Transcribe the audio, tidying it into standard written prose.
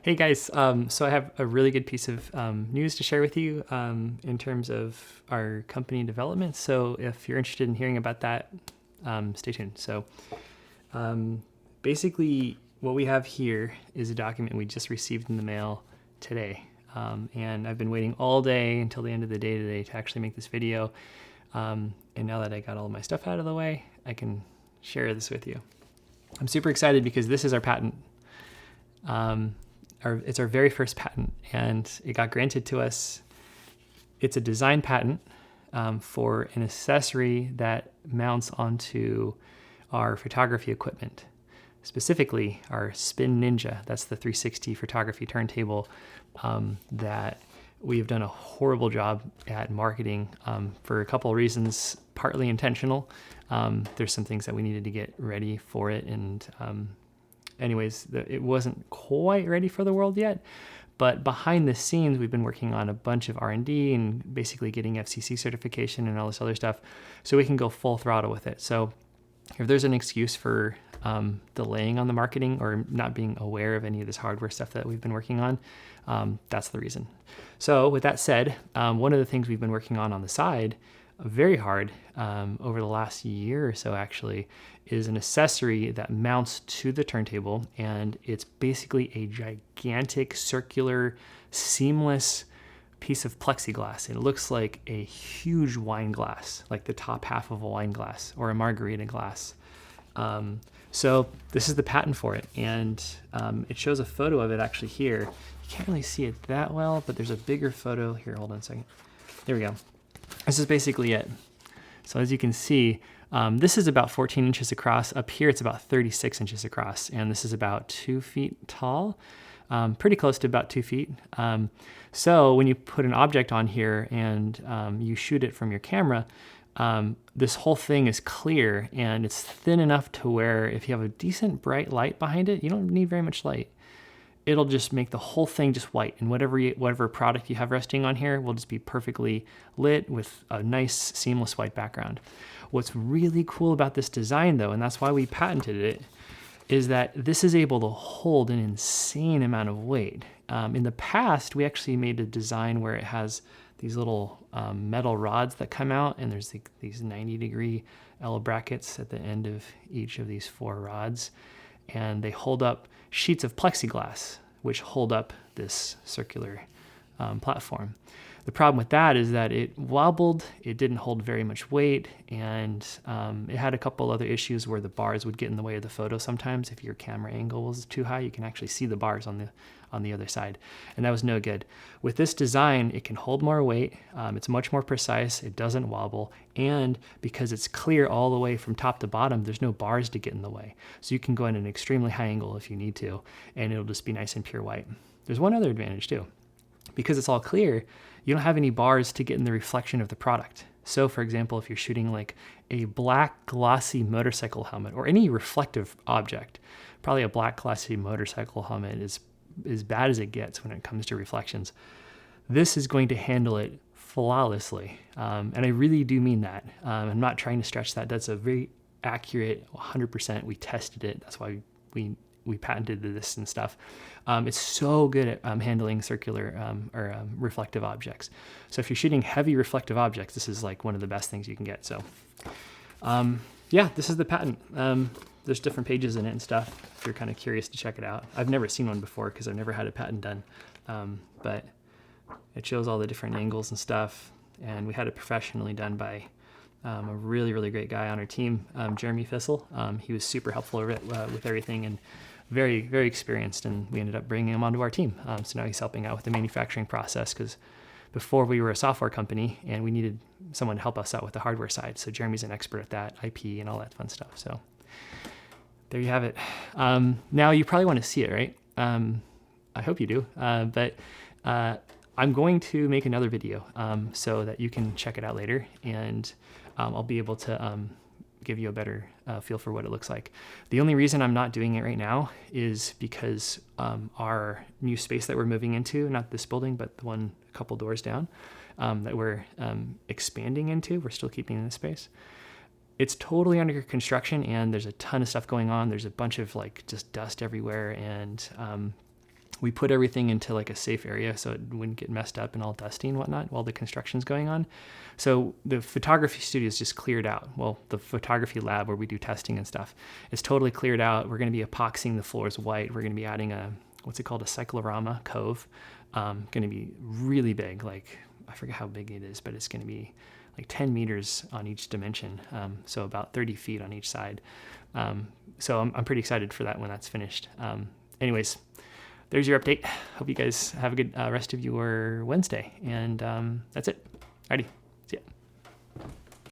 Hey guys, so I have a really good piece of news to share with you in terms of our company development. So if you're interested in hearing about that, stay tuned. So um, basically, what we have here is a document we just received in the mail today. And I've been waiting all day until the end of the day today to actually make this video. And now that I got all of my stuff out of the way, I can share this with you. I'm super excited because this is our patent. It's our very first patent, and it got granted to us. It's a design patent for an accessory that mounts onto our photography equipment, specifically our Spin Ninja. That's the 360 photography turntable that we have done a horrible job at marketing for a couple of reasons, partly intentional. There's some things that we needed to get ready for it, and anyways, it wasn't quite ready for the world yet. But behind the scenes, we've been working on a bunch of R&D and basically getting FCC certification and all this other stuff so we can go full throttle with it. So if there's an excuse for delaying on the marketing or not being aware of any of this hardware stuff that we've been working on, that's the reason. So with that said, one of the things we've been working on the side very hard over the last year or so actually is an accessory that mounts to the turntable, and it's basically a gigantic circular seamless piece of plexiglass. It looks like a huge wine glass, like the top half of a wine glass or a margarita glass. So this is the patent for it, and it shows a photo of it actually here. You can't really see it that well, but there's a bigger photo here. Hold on a second. There we go. This is basically it. So as you can see, this is about 14 inches across. Up here, it's about 36 inches across, and this is about 2 feet tall, pretty close to about 2 feet. So when you put an object on here and you shoot it from your camera, this whole thing is clear, and it's thin enough to where if you have a decent bright light behind it, you don't need very much light. It'll just make the whole thing just white, and whatever product you have resting on here will just be perfectly lit with a nice seamless white background. What's really cool about this design though, and that's why we patented it, is that this is able to hold an insane amount of weight. In the past, we actually made a design where it has these little metal rods that come out, and there's these 90-degree L brackets at the end of each of these 4 rods, and they hold up sheets of plexiglass, which hold up this circular platform. The problem with that is that it wobbled, it didn't hold very much weight, and it had a couple other issues where the bars would get in the way of the photo sometimes. If your camera angle was too high, you can actually see the bars on the other side, and that was no good. With this design, it can hold more weight, it's much more precise, it doesn't wobble, and because it's clear all the way from top to bottom, there's no bars to get in the way. So you can go at an extremely high angle if you need to, and it'll just be nice and pure white. There's one other advantage too. Because it's all clear, you don't have any bars to get in the reflection of the product. So for example, if you're shooting like a black glossy motorcycle helmet or any reflective object, probably a black glossy motorcycle helmet is as bad as it gets when it comes to reflections. This is going to handle it flawlessly. And I really do mean that. I'm not trying to stretch that. That's a very accurate 100%. We tested it. That's why we patented this and stuff. It's so good at handling circular or reflective objects. So if you're shooting heavy reflective objects, this is like one of the best things you can get. So yeah, this is the patent. There's different pages in it and stuff if you're kind of curious to check it out. I've never seen one before because I've never had a patent done, but it shows all the different angles and stuff, and we had it professionally done by a really, really great guy on our team, Jeremy Fissel. He was super helpful with everything and very, very experienced, and we ended up bringing him onto our team. So now he's helping out with the manufacturing process, because before we were a software company and we needed someone to help us out with the hardware side. So Jeremy's an expert at that, IP and all that fun stuff. So there you have it. Now you probably want to see it, right? I hope you do. But I'm going to make another video so that you can check it out later, and I'll be able to give you a better feel for what it looks like. The only reason I'm not doing it right now is because our new space that we're moving into, not this building, but the one a couple doors down that we're expanding into, we're still keeping in this space. It's totally under construction, and there's a ton of stuff going on. There's a bunch of like just dust everywhere, and we put everything into like a safe area so it wouldn't get messed up and all dusty and whatnot while the construction's going on. So the photography studio is just cleared out. Well, the photography lab where we do testing and stuff is totally cleared out. We're going to be epoxying the floors white. We're going to be adding a, what's it called, a cyclorama cove. Going to be really big. Like, I forget how big it is, but it's going to be like 10 meters on each dimension. So about 30 feet on each side. So I'm pretty excited for that when that's finished. Anyways, there's your update. Hope you guys have a good rest of your Wednesday. And that's it. Alrighty.